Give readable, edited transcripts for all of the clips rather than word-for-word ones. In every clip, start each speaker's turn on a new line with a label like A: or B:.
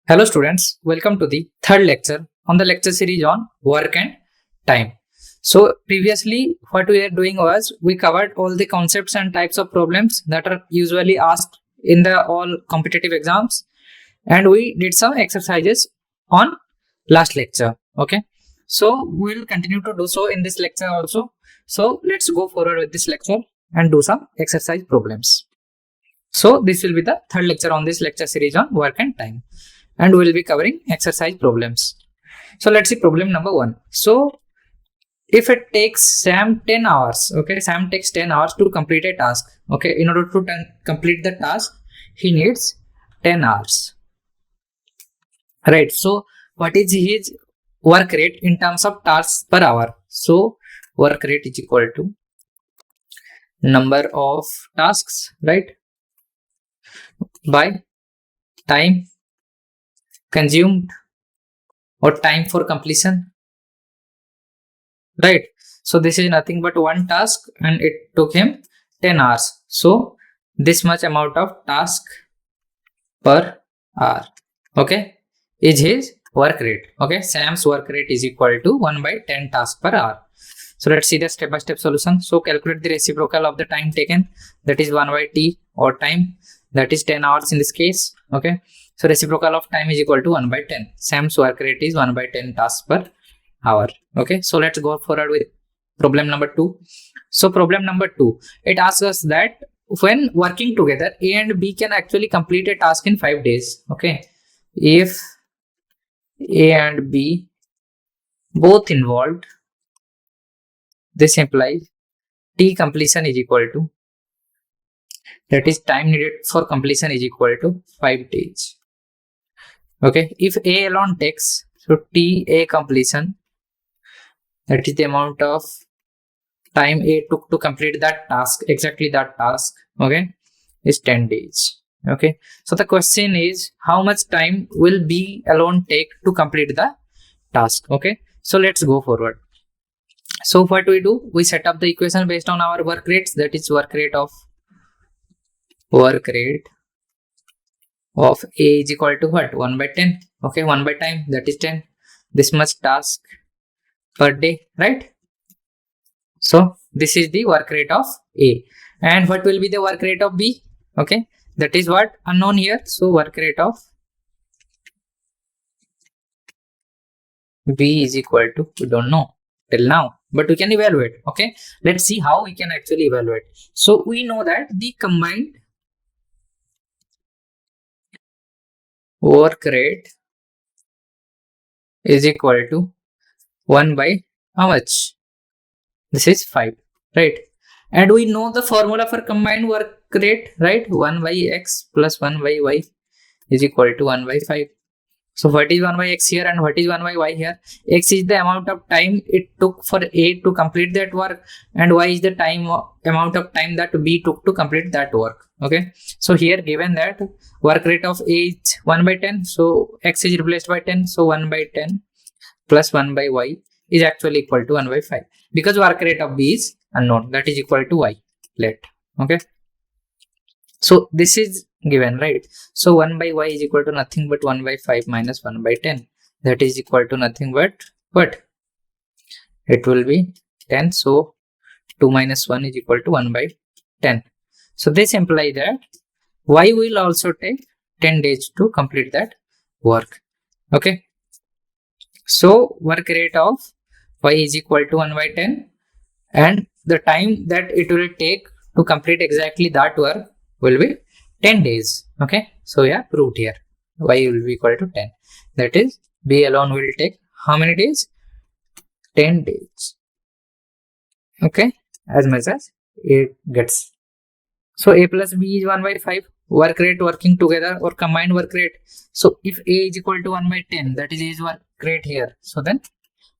A: Hello students, welcome to the third lecture on the lecture series on work and time. So previously what we are doing was we covered all the concepts and types of problems that are usually asked in the all competitive exams, and we did some exercises on last lecture. Okay, so we will continue to do so in this lecture also. So let's go forward with this lecture and do some exercise problems. So this will be the third lecture on this lecture series on work and time, and we will be covering exercise problems. So let's see problem number 1. So if it takes Sam 10 hours, okay, Sam takes 10 hours to complete a task. Okay, in order to complete the task, he needs 10 hours. Right, so what is his work rate in terms of tasks per hour? So work rate is equal to number of tasks, right, by time consumed or time for completion, right? So this is nothing but one task and it took him 10 hours. So this much amount of task per hour, okay, is his work rate. Okay, Sam's work rate is equal to 1 by 10 tasks per hour. So let's see the step-by-step solution. So calculate the reciprocal of the time taken, that is 1 by t, or time, that is 10 hours in this case. Okay, so reciprocal of time is equal to 1 by 10. Sam's work rate is 1 by 10 tasks per hour. Okay, so let's go forward with problem number 2. So problem number 2, it asks us that when working together, A and B can actually complete a task in 5 days. Okay, if A and B both involved, this implies T completion is equal to, that is time needed for completion is equal to 5 days. Okay, if A alone takes, so TA completion, that is the amount of time A took to complete that task, exactly that task, okay, is 10 days. Okay, so the question is how much time will B alone take to complete the task. Okay, so let's go forward. So what we do, we set up the equation based on our work rates, that is work rate of A is equal to what, 1 by 10. Okay, 1 by time, that is 10, this much task per day, right? So this is the work rate of A, and what will be the work rate of B? Okay, that is what unknown here. So work rate of B is equal to, we don't know till now, but we can evaluate. Okay, let's see how we can actually evaluate. So we know that the combined work rate is equal to 1 by how much? This is 5, right? And we know the formula for combined work rate, right? 1 by x plus 1 by y is equal to 1 by 5. So what is 1 by x here and what is 1 by y here? X is the amount of time it took for A to complete that work, and y is the amount of time that B took to complete that work. Okay, so here given that work rate of A is 1 by 10, so x is replaced by 10, so 1 by 10 plus 1 by y is actually equal to 1 by 5, because work rate of B is unknown, that is equal to y. Let, okay, so this is given, right? So 1 by y is equal to nothing but 1 by 5 minus 1 by 10, that is equal to nothing but what? It will be 10. So 2 minus 1 is equal to 1 by 10. So this implies that y will also take 10 days to complete that work. Okay, so work rate of y is equal to 1 by 10, and the time that it will take to complete exactly that work will be 10 days. Okay, so yeah, proved here y will be equal to 10, that is B alone will take how many days? 10 days. Okay, as much as it gets. So A plus B is 1 by 5, work rate working together or combined work rate. So if A is equal to 1 by 10, that is A's work rate here, so then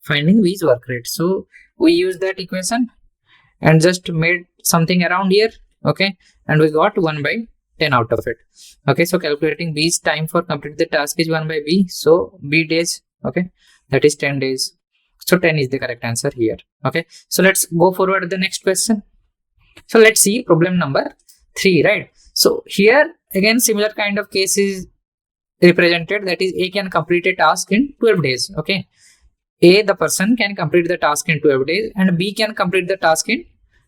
A: finding B's work rate. So we use that equation and just made something around here. Okay, and we got 1 by 10 out of it. Okay, so calculating B's time for complete the task is 1 by B, so B days, okay, that is 10 days. So 10 is the correct answer here. Okay, so let's go forward to the next question. So let's see problem number 3, right? So here again similar kind of case is represented, that is A can complete a task in 12 days. Okay, A, the person, can complete the task in 12 days and B can complete the task in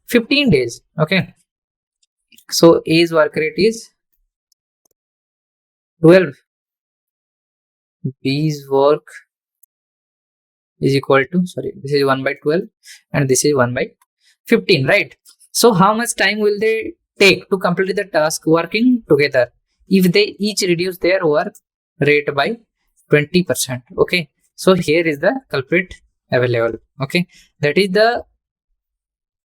A: 15 days. Okay, so A's work rate is 12, B's work is equal to, sorry, this is 1 by 12 and this is 1 by 15, right? So how much time will they take to complete the task working together if they each reduce their work rate by 20%? Okay, so here is the culprit available. Okay, that is the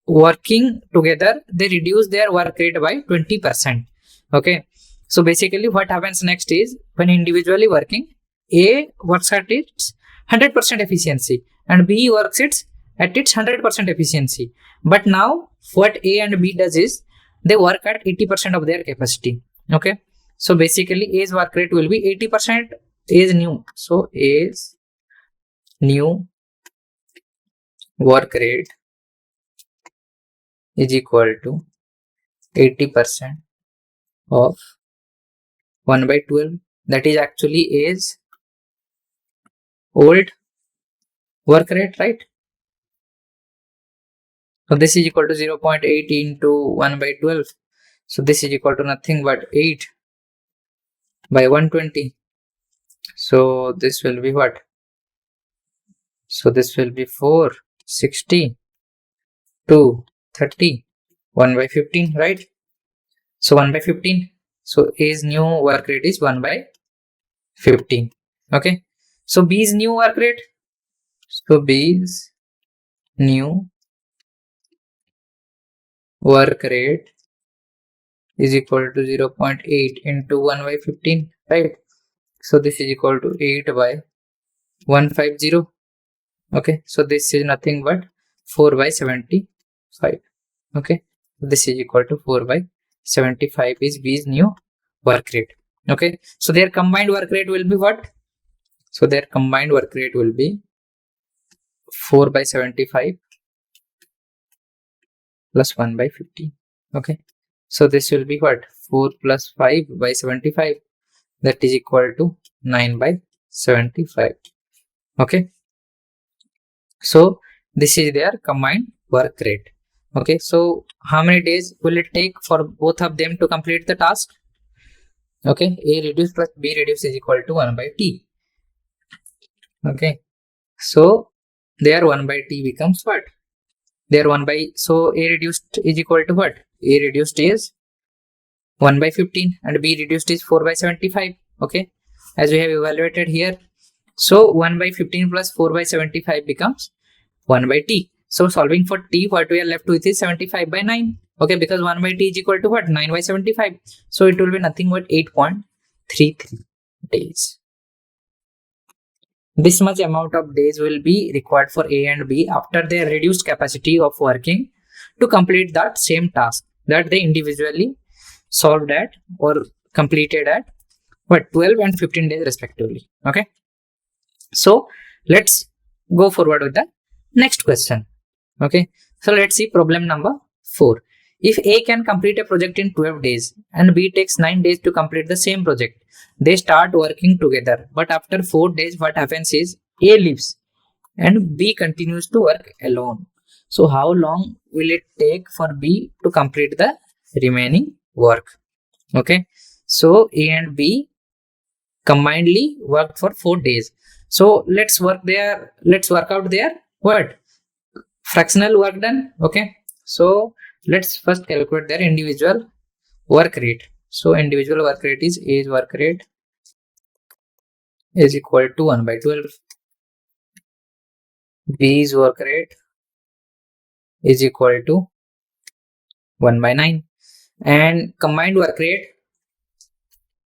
A: working together, they reduce their work rate by 20%. Okay, so basically what happens next is, when individually working, A works at its 100% efficiency and B works at its 100% efficiency. But now what A and B does is, they work at 80% of their capacity. Okay, so basically A's work rate will be 80%, A's new, so A's new work rate is equal to 80% of 1 by 12, that is actually A's old work rate, right? So this is equal to 0.8 into 1 by 12. So this is equal to nothing but 8 by 120. So this will be what? So this will be 460 to 30, 1 by 15, right? So 1 by 15. So A's new work rate is 1 by 15. Okay. So B's new work rate. So B's new work rate is equal to 0.8 into 1 by 15, right? So this is equal to 8 by 150. Okay, so this is nothing but 4 by 75. Okay, this is equal to 4 by 75 is B's new work rate. Okay, so their combined work rate will be what? So their combined work rate will be 4 by 75 plus 1 by 15. Okay, so this will be what? 4 plus 5 by 75, that is equal to 9 by 75. Okay, so this is their combined work rate. Okay, so how many days will it take for both of them to complete the task? Okay, A reduced plus B reduced is equal to 1 by T. Okay, so their 1 by T becomes what? Their 1 by, so A reduced is equal to what? A reduced is 1 by 15 and B reduced is 4 by 75. Okay, as we have evaluated here. So 1 by 15 plus 4 by 75 becomes 1 by T. So solving for T, what we are left with is 75 by 9. Okay, because 1 by T is equal to what? 9 by 75. So it will be nothing but 8.33 days. This much amount of days will be required for A and B after their reduced capacity of working to complete that same task that they individually solved at or completed at what, 12 and 15 days respectively. Okay, so let's go forward with the next question. Okay, so let's see problem number 4. If A can complete a project in 12 days and B takes 9 days to complete the same project, they start working together. But after 4 days, what happens is A leaves and B continues to work alone. So how long will it take for B to complete the remaining work? Okay, so A and B combinedly worked for 4 days. So let's work out their what? Fractional work done. Okay, so let's first calculate their individual work rate. So individual work rate is A's work rate is equal to 1 by 12. B's work rate is equal to 1 by 9. And combined work rate,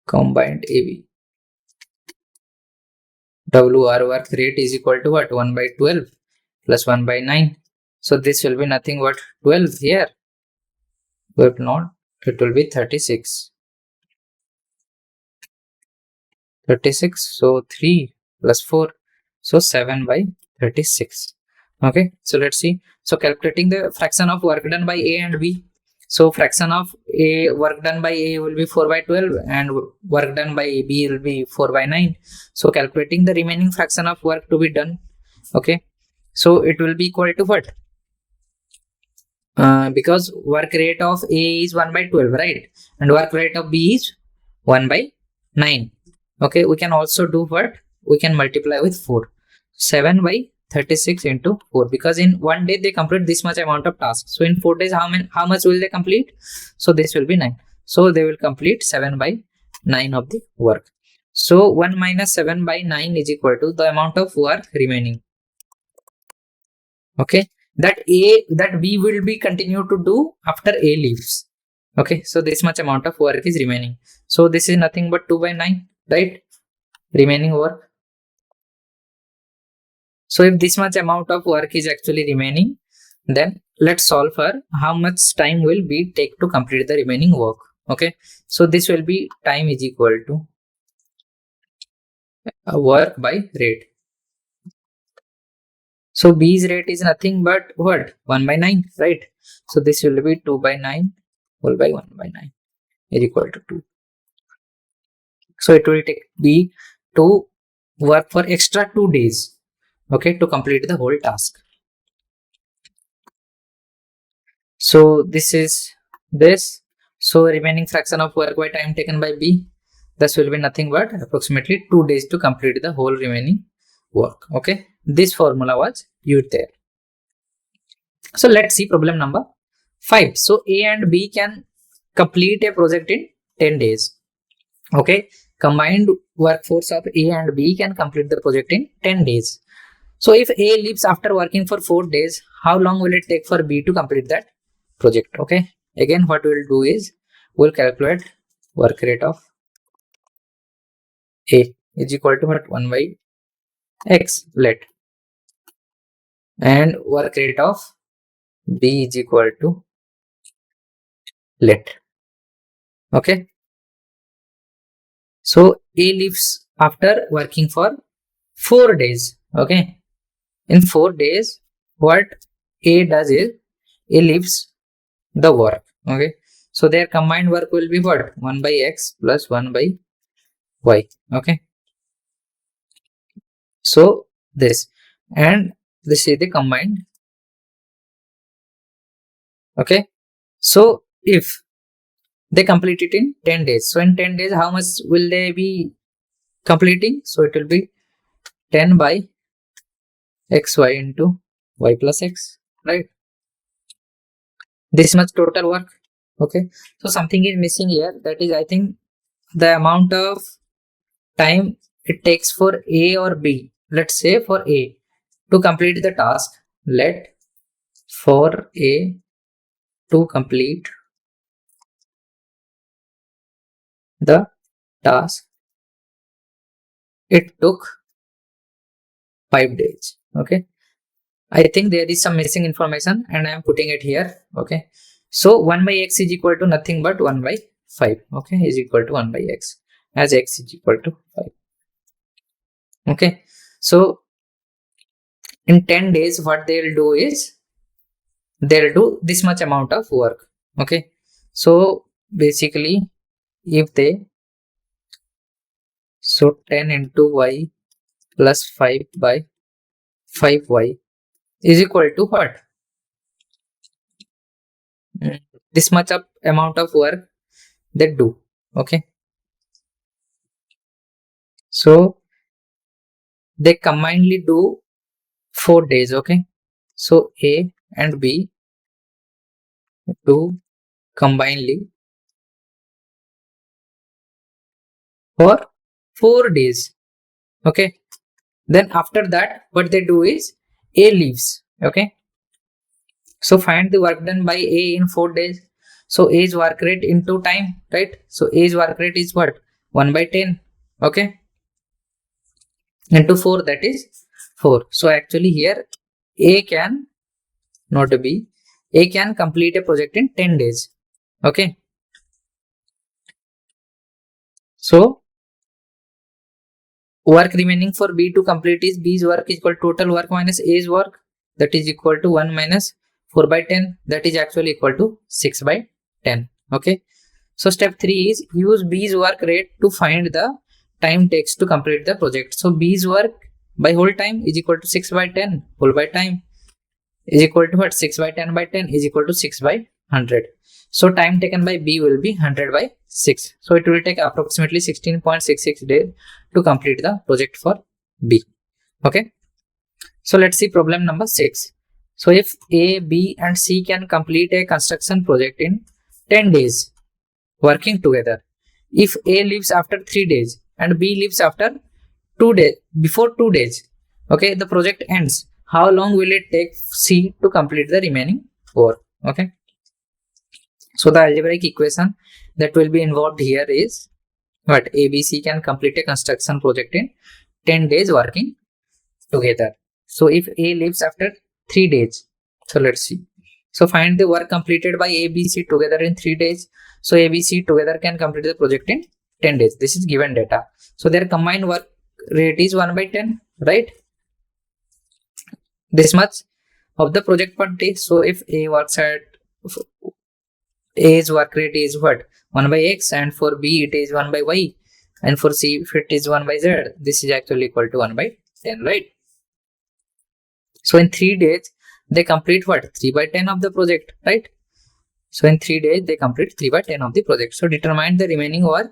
A: combined AB, WR work rate is equal to what? 1 by 12 plus 1 by 9. So this will be nothing but 12 here. But not, it will be 36. 36. So 3 plus 4. So 7 by 36. Okay, so let's see. So calculating the fraction of work done by A and B. So fraction of a work done by A will be 4 by 12 and work done by B will be 4 by 9. So calculating the remaining fraction of work to be done, okay, so it will be equal to what? Because work rate of A is 1 by 12, right, and work rate of B is 1 by 9. Okay, we can also do what? We can multiply with 4. 7 by 36 into 4, because in one day they complete this much amount of tasks. So in 4 days, how much will they complete? So this will be 9. So they will complete 7 by 9 of the work. So 1 minus 7 by 9 is equal to the amount of work remaining. Okay, that B will be continue to do after A leaves. Okay, so this much amount of work is remaining. So this is nothing but 2 by 9, right? Remaining work. So if this much amount of work is actually remaining, then let's solve for how much time will be take to complete the remaining work. Okay, so this will be time is equal to work by rate. So B's rate is nothing but what? 1 by 9, right? So this will be 2 by 9 whole by 1 by 9 is equal to 2. So it will take B to work for extra 2 days, okay, to complete the whole task. So this is this. So remaining fraction of work by time taken by B, this will be nothing but approximately 2 days to complete the whole remaining work. Okay, this formula was used there. So let's see problem number 5. So A and B can complete a project in 10 days. Okay, combined workforce of A and B can complete the project in 10 days. So if A leaves after working for 4 days, how long will it take for B to complete that project? Okay, again what we'll do is we'll calculate work rate of A is equal to what? 1 by X, let, and work rate of B is equal to let. Okay, so A leaves after working for 4 days. Okay, in 4 days what A does is A leaves the work. Okay, so their combined work will be what? 1 by X plus 1 by Y. Okay, so this, and this is the combined. Okay, so if they complete it in 10 days, so in 10 days how much will they be completing? So it will be 10 by xy into y plus x, right? This much total work. Okay, so something is missing here, that is I think the amount of time it takes for A or B. Let's say for A to complete the task, let for A to complete the task, it took 5 days. Okay, I think there is some missing information and I am putting it here. Okay, so 1 by x is equal to nothing but 1 by 5. Okay, is equal to 1 by x, as x is equal to 5. Okay, so in 10 days what they'll do is they'll do this much amount of work. Okay, so basically if they, so 10 into y plus 5 by 5y is equal to what? This much of amount of work they do. Okay, so they combinedly do 4 days. Okay, so A and B do combinedly for 4 days. Okay, then after that what they do is A leaves. Okay, so find the work done by A in 4 days. So A's work rate into time, right? So A's work rate is what? 1 by 10. Okay, into 4, that is 4. So actually here A can not B, A can complete a project in 10 days. Okay, so work remaining for B to complete is B's work is equal to total work minus A's work, that is equal to 1 minus 4 by 10, that is actually equal to 6 by 10. Okay. So step 3 is use B's work rate to find the time takes to complete the project. So B's work by whole time is equal to 6 by 10 whole by time is equal to what? 6 by 10 by 10 is equal to 6 by 100. So time taken by B will be 100 by 6. So it will take approximately 16.66 days to complete the project for B. Okay. So let's see problem number 6. So if A, B and C can complete a construction project in 10 days working together, if A leaves after 3 days and B leaves after 2 days, before 2 days, okay, the project ends. How long will it take C to complete the remaining work? Okay. So the algebraic equation that will be involved here is what? ABC can complete a construction project in 10 days working together. So if A leaves after 3 days, so let's see. So find the work completed by ABC together in 3 days. So ABC together can complete the project in 10 days. This is given data. So their combined work rate is 1 by 10, right? This much of the project per day. So if A works at A's work rate is what? 1 by X, and for B it is 1 by Y, and for C if it is 1 by Z, this is actually equal to 1 by 10, right? So in 3 days they complete what? 3 by 10 of the project, right? So in 3 days they complete 3 by 10 of the project. So determine the remaining work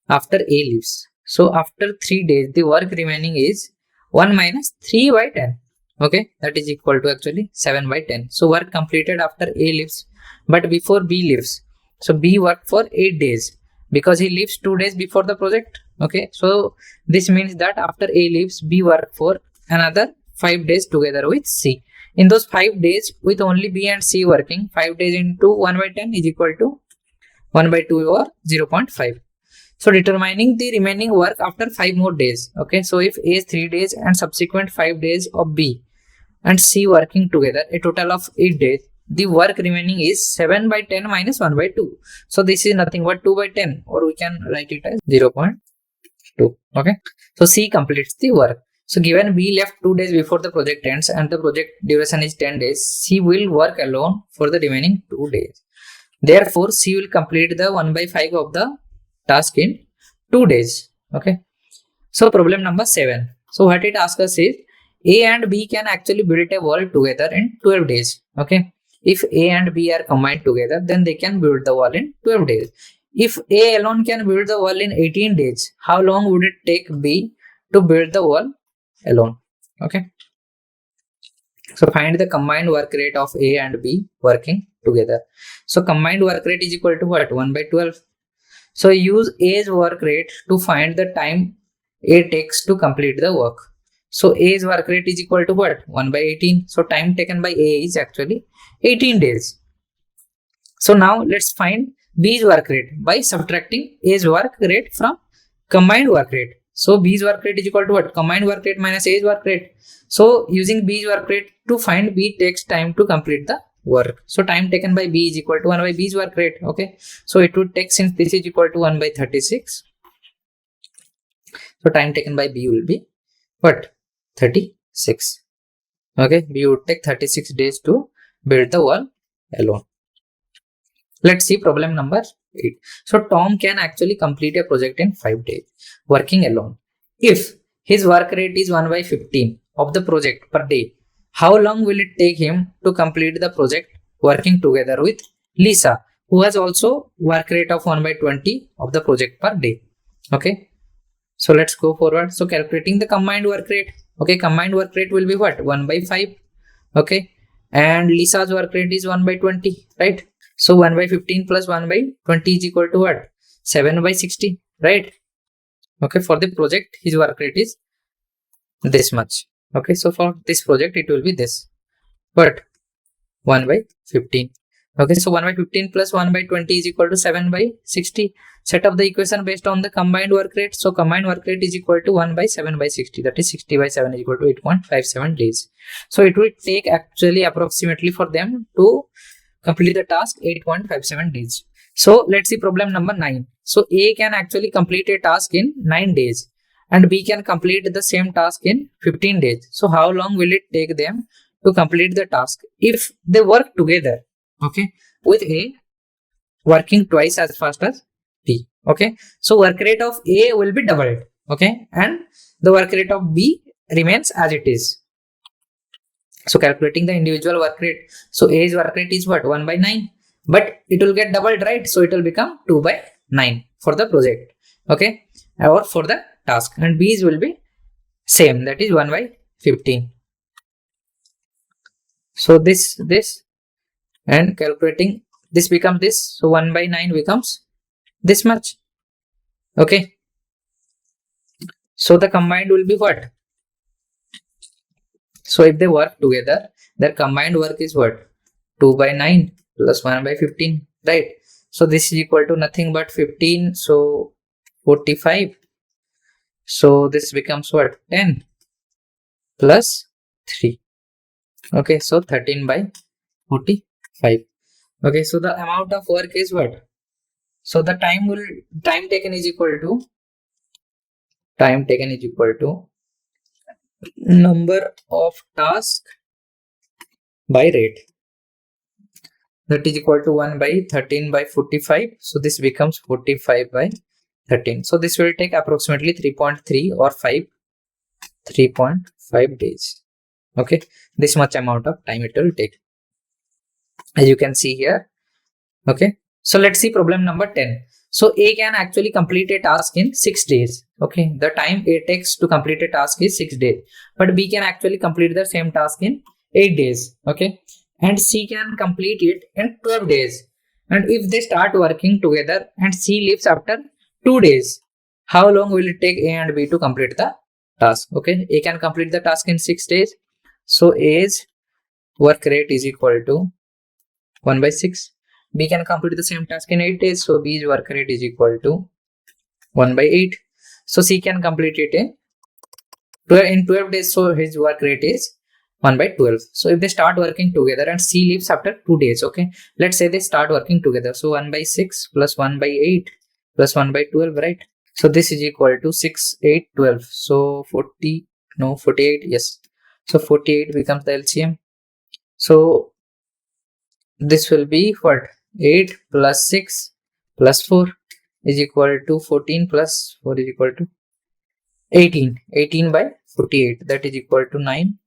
A: after A leaves. So after 3 days the work remaining is 1 minus 3 by 10. Okay, that is equal to actually 7 by 10. So work completed after A leaves, but before B leaves. So B worked for 8 days because he leaves 2 days before the project. Okay, so this means that after A leaves, B worked for another 5 days together with C. In those 5 days, with only B and C working, 5 days into 1 by 10 is equal to 1 by 2 or 0.5. So determining the remaining work after 5 more days. Okay, so if A is 3 days and subsequent 5 days of B and C working together, a total of 8 days, the work remaining is 7 by 10 minus 1 by 2. So this is nothing but 2 by 10, or we can write it as 0.2. Okay, so C completes the work. So given B left 2 days before the project ends and the project duration is 10 days, C will work alone for the remaining 2 days. Therefore, C will complete the 1 by 5 of the task in 2 days. Okay, so problem number 7. So what it asks us is A and B can actually build a wall together in 12 days. Okay, if A and B are combined together, then they can build the wall in 12 days. If A alone can build the wall in 18 days, how long would it take B to build the wall alone? Okay, so find the combined work rate of A and B working together. So combined work rate is equal to what? 1 by 12. So use A's work rate to find the time A takes to complete the work. So A's work rate is equal to what? 1 by 18. So time taken by A is actually 18 days. So now let's find B's work rate by subtracting A's work rate from combined work rate. So B's work rate is equal to what? Combined work rate minus A's work rate. So using B's work rate to find B takes time to complete the work. So time taken by B is equal to 1 by B's work rate. Okay, so it would take, since this is equal to 1 by 36, so time taken by B will be what? 36. Okay, B would take 36 days to build the wall alone. Let's see problem number 8. So Tom can actually complete a project in 5 days working alone. If his work rate is 1 by 15 of the project per day, how long will it take him to complete the project working together with Lisa, who has also work rate of 1 by 20 of the project per day? Okay, so let's go forward. So calculating the combined work rate. Okay, combined work rate will be what? 1 by 5. Okay, and Lisa's work rate is 1 by 20, right? So 1 by 15 plus 1 by 20 is equal to what? 7 by 60, right? Okay, for the project his work rate is this much. Okay, so for this project it will be this, but 1 by 15. Okay, so 1 by 15 plus 1 by 20 is equal to 7 by 60. Set up the equation based on the combined work rate. So combined work rate is equal to 1 by 7 by 60, that is 60 by 7 is equal to 8.57 days. So it will take actually approximately for them to complete the task 8.57 days. So let's see problem number 9. So A can actually complete a task in 9 days and B can complete the same task in 15 days. So how long will it take them to complete the task if they work together? Okay, with A, working twice as fast as B. Okay, so work rate of A will be doubled. Okay, and the work rate of B remains as it is. So calculating the individual work rate. So A's work rate is what? 1 by 9. But it will get doubled, right? So it will become 2 by 9 for the project. Okay, or for the task. And B's will be same, that is 1 by 15. So this and calculating this becomes this. So 1 by 9 becomes this much. Okay, so the combined will be what? So if they work together, their combined work is what? 2 by 9 plus 1 by 15, right? So this is equal to nothing but 15, so 45. So this becomes what? 10 plus 3. Okay, so 13 by 45. Okay, so the amount of work is what? So the time taken is equal to number of tasks by rate, that is equal to 1 by 13 by 45. So this becomes 45 by 13. So this will take approximately 3.3 or 3.5 days. Okay, this much amount of time it will take, as you can see here. Okay, so let's see problem number 10. So A can actually complete a task in 6 days. Okay, the time A takes to complete a task is 6 days, but B can actually complete the same task in 8 days. Okay, and C can complete it in 12 days. And if they start working together and C leaves after 2 days, how long will it take A and B to complete the task? Okay, A can complete the task in 6 days. So A's work rate is equal to 1 by 6. B can complete the same task in 8 days. So B's work rate is equal to 1 by 8. So C can complete it in 12 days. So his work rate is 1 by 12. So if they start working together and C leaves after 2 days, okay, let's say they start working together. So 1 by 6 plus 1 by 8 plus 1 by 12, right? So this is equal to 6, 8, 12. So 48, yes. So 48 becomes the LCM. So this will be what? 8 plus 6 plus 4 is equal to 14 plus 4 is equal to 18. 18 by 48, that is equal to 9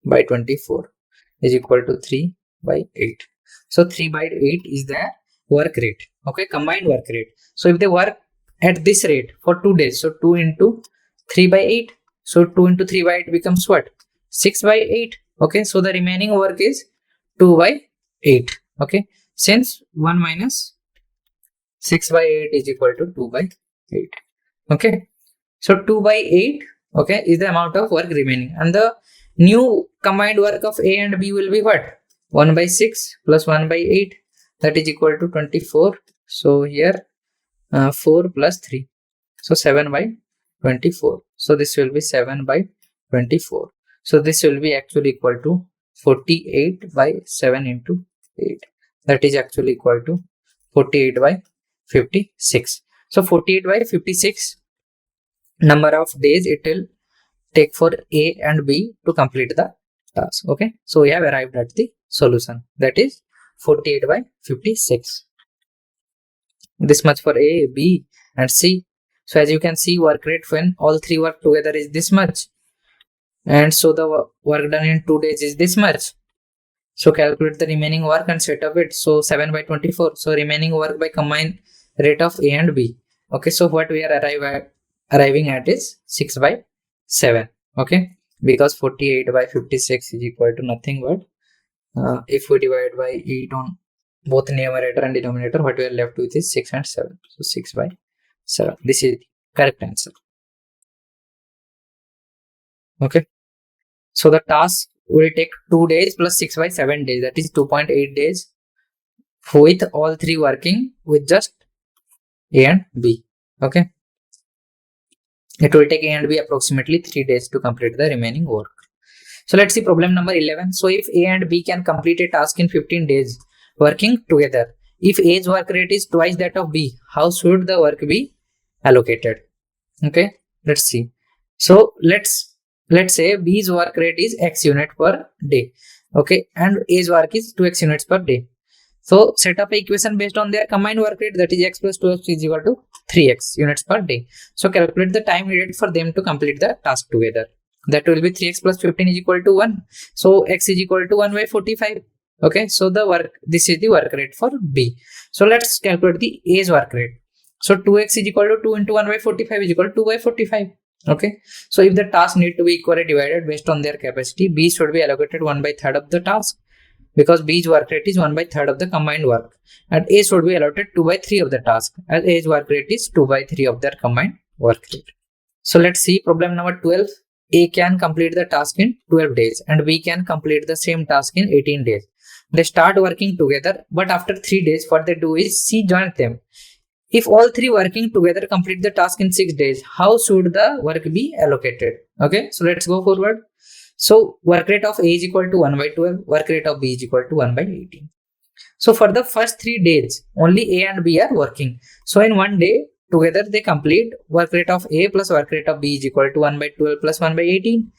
A: by 24 is equal to 3 by 8. So 3 by 8 is the work rate. Okay, combined work rate. So if they work at this rate for 2 days, so 2 into 3 by 8. So 2 into 3 by 8 becomes what? 6 by 8. Okay, so the remaining work is 2 by 8. Okay, since 1 minus 6 by 8 is equal to 2 by 8. Okay, so 2 by 8, okay, is the amount of work remaining, and the new combined work of A and B will be what? 1 by 6 plus 1 by 8, that is equal to 24. So here 4 plus 3, so 7 by 24. So this will be 7 by 24. So this will be actually equal to 48 by 7 into 8, that is actually equal to 48 by 56. So 48 by 56 number of days it will take for A and B to complete the task. Okay, so we have arrived at the solution, that is 48 by 56. This much for A, B and C. So as you can see, work rate when all three work together is this much, and so the work done in 2 days is this much. So calculate the remaining work and set of it. So 7 by 24. So remaining work by combined rate of A and B. Okay, so what we are arriving at is 6 by 7. Okay, because 48 by 56 is equal to nothing but if we divide by 8 on both numerator and denominator, what we are left with is 6 and 7. So 6 by 7. This is the correct answer. Okay, so the task will take 2 days plus 6 by 7 days, that is 2.8 days, with all three working with just A and B. Okay, it will take A and B approximately 3 days to complete the remaining work. So let's see problem number 11. So if A and B can complete a task in 15 days working together, if A's work rate is twice that of B, how should the work be allocated? Okay, let's see. So let's say B's work rate is X unit per day. Okay, and A's work is 2X units per day. So set up an equation based on their combined work rate, that is x plus 12 is equal to 3x units per day. So calculate the time needed for them to complete the task together. That will be 3x plus 15 is equal to 1. So x is equal to 1 by 45. Okay, so this is the work rate for B. So let's calculate the A's work rate. So 2x is equal to 2 into 1 by 45 is equal to 2 by 45. Okay, so if the task need to be equally divided based on their capacity, B should be allocated 1 by 3rd of the task, because B's work rate is 1 by 3rd of the combined work, and A should be allotted 2 by 3 of the task, as A's work rate is 2 by 3 of their combined work rate. So let's see problem number 12. A can complete the task in 12 days and B can complete the same task in 18 days. They start working together, but after 3 days what they do is C joins them. If all three working together complete the task in 6 days, how should the work be allocated? Okay, so let's go forward. So work rate of A is equal to 1 by 12, work rate of B is equal to 1 by 18. So for the first 3 days, only A and B are working. So in one day, together they complete work rate of A plus work rate of B is equal to 1 by 12 plus 1 by 18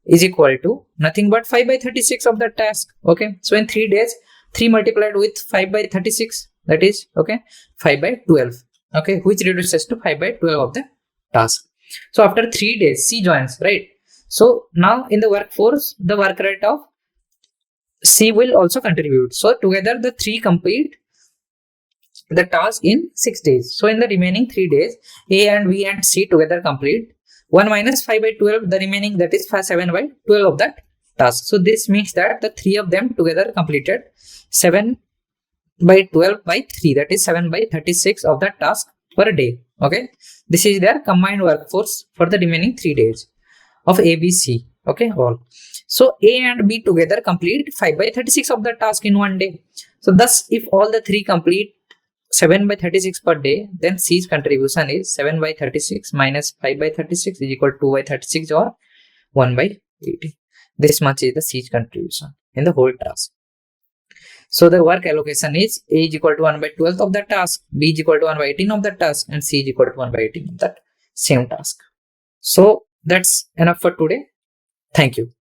A: is equal to nothing but 5 by 36 of the task. Okay, so in 3 days, 3 multiplied with 5 by 36, that is, okay, 5 by 12, okay, which reduces to 5 by 12 of the task. So after 3 days, C joins, right? So now in the workforce, the work rate of C will also contribute. So together the three complete the task in 6 days. So in the remaining 3 days, A and B and C together complete 1 minus 5 by 12, the remaining, that is 7 by 12 of that task. So this means that the three of them together completed 7 by 12 by 3, that is 7 by 36 of that task per day. Okay, this is their combined workforce for the remaining 3 days of A, B, C. Okay, all. So A and B together complete 5 by 36 of the task in one day. So thus, if all the three complete 7 by 36 per day, then C's contribution is 7 by 36 minus 5 by 36 is equal to 2 by 36 or 1 by 80. This much is the C's contribution in the whole task. So the work allocation is A is equal to 1 by 12th of the task, B is equal to 1 by 18 of the task, and C is equal to 1 by 18 of that same task. So that's enough for today. Thank you.